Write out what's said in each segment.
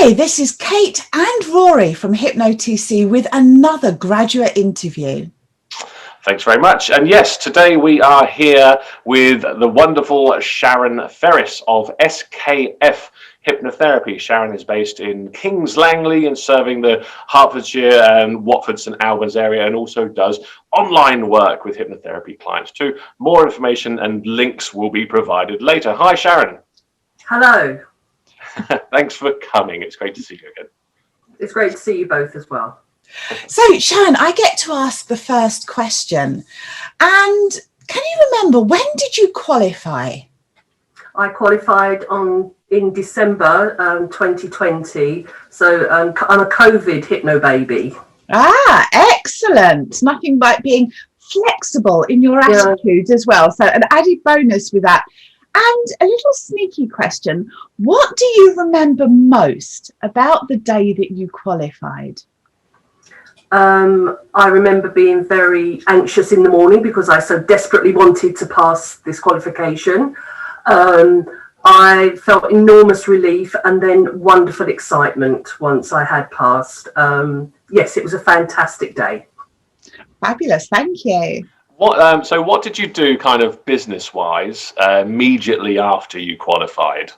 Hi, this is Kate and Rory from HypnoTC with another graduate interview. Thanks very much. And yes, today we are here with the wonderful Sharon Ferris of SKF Hypnotherapy. Sharon is based in Kings Langley and serving the Hertfordshire and Watford St Albans area, and also does online work with hypnotherapy clients too. More information and links will be provided later. Hi, Sharon. Hello. Thanks for coming. It's great to see you again. It's great to see you both as well. So, Sharon, I get to ask the first question. And can you remember, when did you qualify? I qualified in December 2020. So I'm a COVID hypno baby. Ah, excellent. Nothing like being flexible in your attitude as well. So an added bonus with that. And a little sneaky question. What do you remember most about the day that you qualified? I remember being very anxious in the morning because I so desperately wanted to pass this qualification. I felt enormous relief and then wonderful excitement once I had passed. Yes, it was a fantastic day. Fabulous, thank you. So what did you do kind of business-wise immediately after you qualified?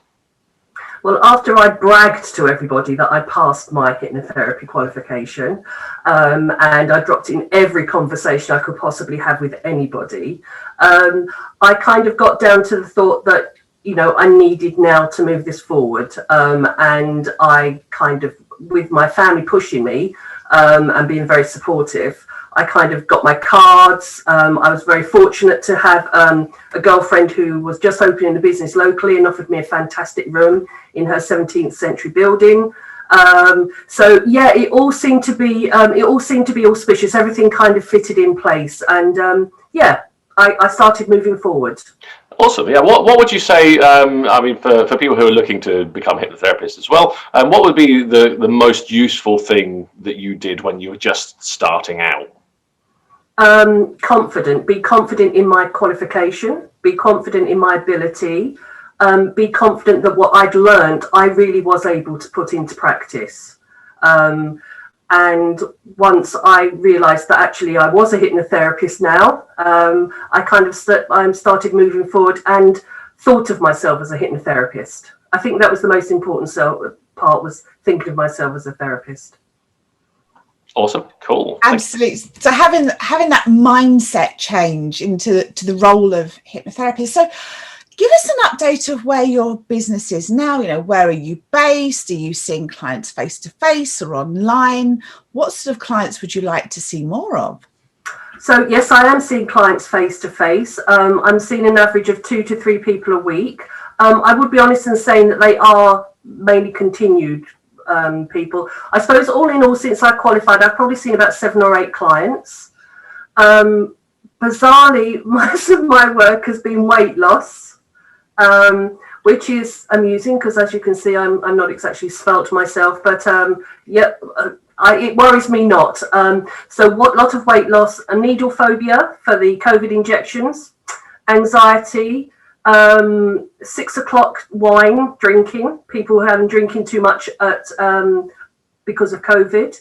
Well, after I bragged to everybody that I passed my hypnotherapy qualification, and I dropped in every conversation I could possibly have with anybody, I kind of got down to the thought that, you know, I needed now to move this forward. And I kind of, with my family pushing me and being very supportive, I kind of got my cards. I was very fortunate to have a girlfriend who was just opening a business locally and offered me a fantastic room in her 17th century building. So yeah, it all seemed to be auspicious. Everything kind of fitted in place, and yeah, I started moving forward. Awesome. Yeah. What would you say? I mean, for people who are looking to become hypnotherapists as well, what would be the most useful thing that you did when you were just starting out? Confident. Be confident in my qualification. Be confident in my ability. Be confident that what I'd learned, I really was able to put into practice. And once I realised that actually I was a hypnotherapist now, I kind of started moving forward and thought of myself as a hypnotherapist. I think that was the most important part, was thinking of myself as a therapist. Awesome, cool. Absolutely. So having that mindset change into the role of hypnotherapist. So give us an update of where your business is now. You know, where are you based? Are you seeing clients face to face or online? What sort of clients would you like to see more of? So yes, I am seeing clients face to face. I'm seeing an average of 2 to 3 people a week. I would be honest in saying that they are mainly continued people. I suppose all in all, since I qualified, I've probably seen about 7 or 8 clients. Bizarrely, most of my work has been weight loss, which is amusing because, as you can see, I'm not exactly svelte myself, but yeah, it worries me not. So lot of weight loss, a needle phobia for the COVID injections, anxiety, 6 o'clock wine drinking, people who have been drinking too much because of COVID.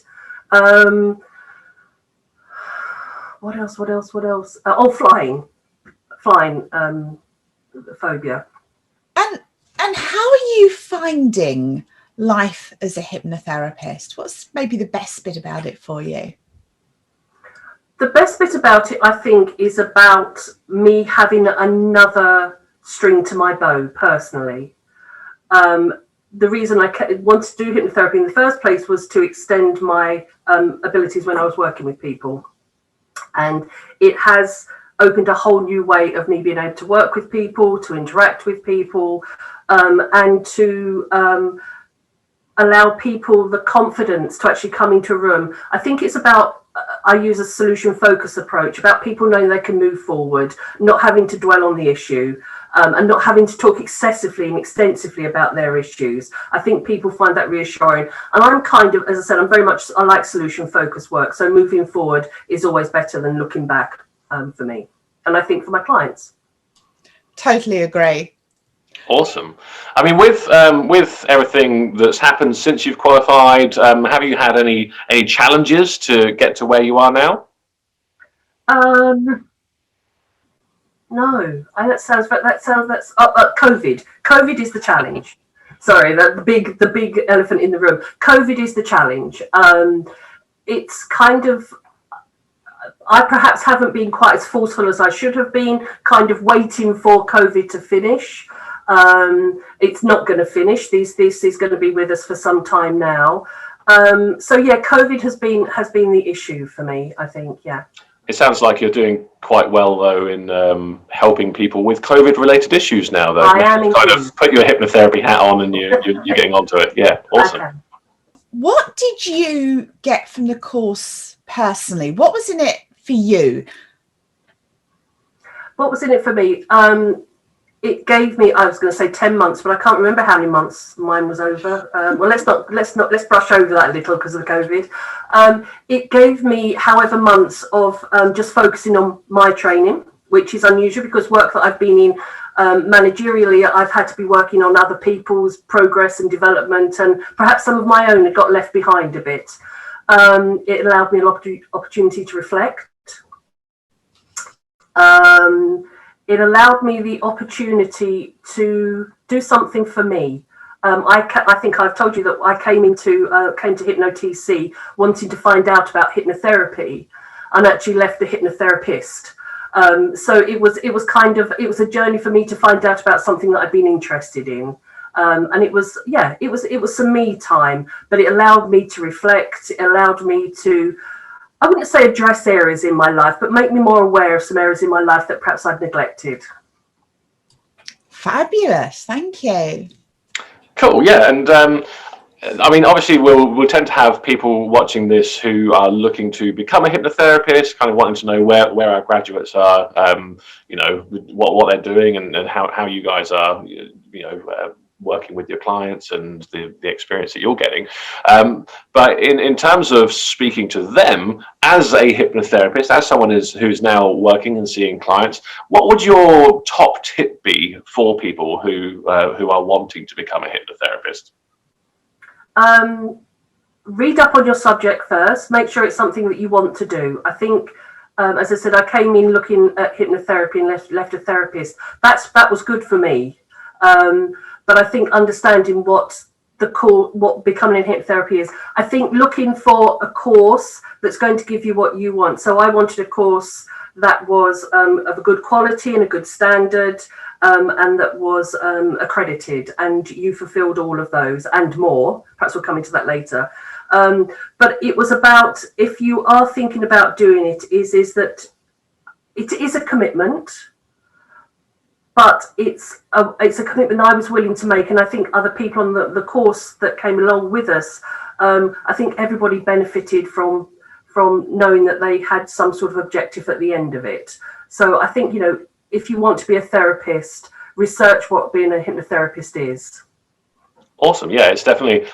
What else? Oh, flying phobia. And how are you finding life as a hypnotherapist? What's maybe the best bit about it for you? The best bit about it, I think, is about me having another string to my bow personally. The reason I wanted to do hypnotherapy in the first place was to extend my abilities when I was working with people. And it has opened a whole new way of me being able to work with people, to interact with people, and to allow people the confidence to actually come into a room. I think it's about, I use a solution focus approach, about people knowing they can move forward, not having to dwell on the issue, and not having to talk excessively and extensively about their issues. I think people find that reassuring. And I'm kind of, as I said, I like solution focused work. So moving forward is always better than looking back for me. And I think for my clients. Totally agree. Awesome. I mean, with everything that's happened since you've qualified, have you had any challenges to get to where you are now? No, that's COVID. COVID is the challenge. Sorry, the big elephant in the room. COVID is the challenge. It's kind of, I perhaps haven't been quite as forceful as I should have been, kind of waiting for COVID to finish. It's not going to finish. This is going to be with us for some time now. So yeah, COVID has been the issue for me, I think. Yeah. It sounds like you're doing quite well, though, in helping people with COVID-related issues now, though. I am kind of put your hypnotherapy hat on and you're getting onto it. Yeah, awesome. Okay. What did you get from the course personally? What was in it for you? What was in it for me? It gave me, I was going to say 10 months, but I can't remember how many months mine was over. Well, let's brush over that a little because of the COVID. It gave me however months of just focusing on my training, which is unusual because work that I've been in managerially, I've had to be working on other people's progress and development, and perhaps some of my own had got left behind a bit. It allowed me an opportunity to reflect. It allowed me the opportunity to do something for me. I think I've told you that I came to HypnoTC wanting to find out about hypnotherapy, and actually left the hypnotherapist. So it was a journey for me to find out about something that I'd been interested in. And it was some me time, but it allowed me to reflect. It allowed me to, I wouldn't say address areas in my life, but make me more aware of some areas in my life that perhaps I've neglected. Fabulous. Thank you. Cool. Yeah. And I mean, obviously, we'll tend to have people watching this who are looking to become a hypnotherapist, kind of wanting to know where our graduates are, what they're doing and how you guys are, working with your clients and the experience that you're getting. But in terms of speaking to them as a hypnotherapist, as someone who's now working and seeing clients, what would your top tip be for people who are wanting to become a hypnotherapist? Read up on your subject first. Make sure it's something that you want to do. I think, as I said, I came in looking at hypnotherapy and left a therapist. That was good for me. But I think understanding what becoming a hypnotherapy is, I think looking for a course that's going to give you what you want. So I wanted a course that was of a good quality and a good standard, and that was accredited, and you fulfilled all of those and more. Perhaps we'll come into that later. But it was about, if you are thinking about doing it, is that it is a commitment. But it's a commitment I was willing to make, and I think other people on the course that came along with us, I think everybody benefited from knowing that they had some sort of objective at the end of it. So I think, if you want to be a therapist, research what being a hypnotherapist is. Awesome. Yeah, it's definitely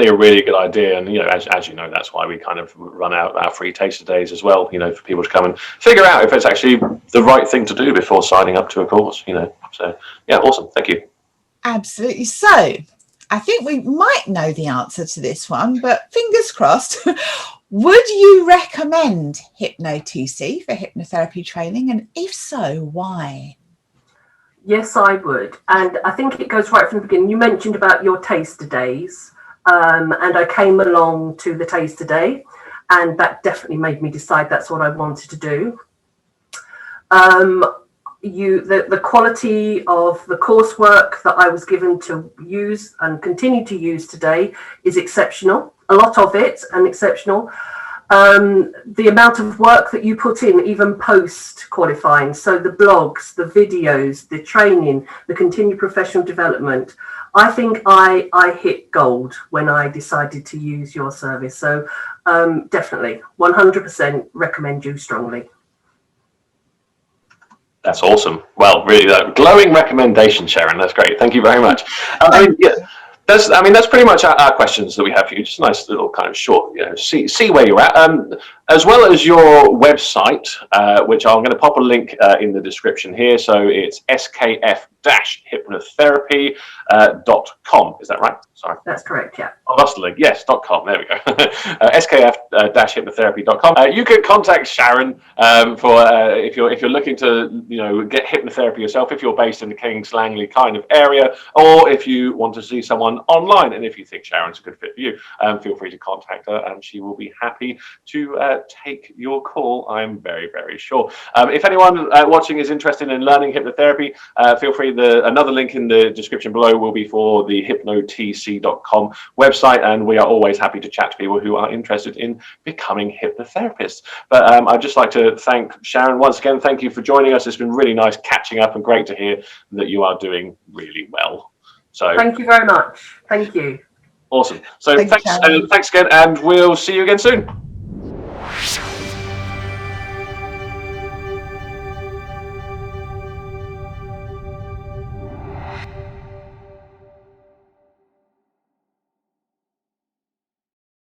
a really good idea. And, as you know, that's why we kind of run out our free taster days as well, for people to come and figure out if it's actually the right thing to do before signing up to a course, So, yeah, awesome. Thank you. Absolutely. So I think we might know the answer to this one, but fingers crossed. Would you recommend HypnoTC for hypnotherapy training? And if so, why? Yes, I would. And I think it goes right from the beginning. You mentioned about your taster days, and I came along to the taster day, and that definitely made me decide that's what I wanted to do. The quality of the coursework that I was given to use and continue to use today is exceptional. A lot of it, and exceptional. The amount of work that you put in, even post qualifying, so the blogs, the videos, the training, the continued professional development, I think I hit gold when I decided to use your service. So definitely 100% recommend you strongly. That's awesome. Well, really glowing recommendation, Sharon. That's great. Thank you very much. That's pretty much our questions that we have for you. Just a nice little kind of short, see where you're at, as well as your website, which I'm going to pop a link in the description here. So it's SKF skf-hypnotherapy.com. Is that right? Sorry. That's correct, yeah. I lost the link. Yes, .com. There we go. skf-hypnotherapy.com. You can contact Sharon for if you're looking to get hypnotherapy yourself. If you're based in the Kings Langley kind of area, or if you want to see someone online, and if you think Sharon's a good fit for you, feel free to contact her, and she will be happy to take your call. I'm very, very sure. If anyone watching is interested in learning hypnotherapy, feel free. Another link in the description below will be for the hypnotc.com website, and we are always happy to chat to people who are interested in becoming hypnotherapists. But I'd just like to thank Sharon once again. Thank you for joining us. It's been really nice catching up, and great to hear that you are doing really well. So thank you very much. Thank you. Awesome. So thanks again, and we'll see you again soon.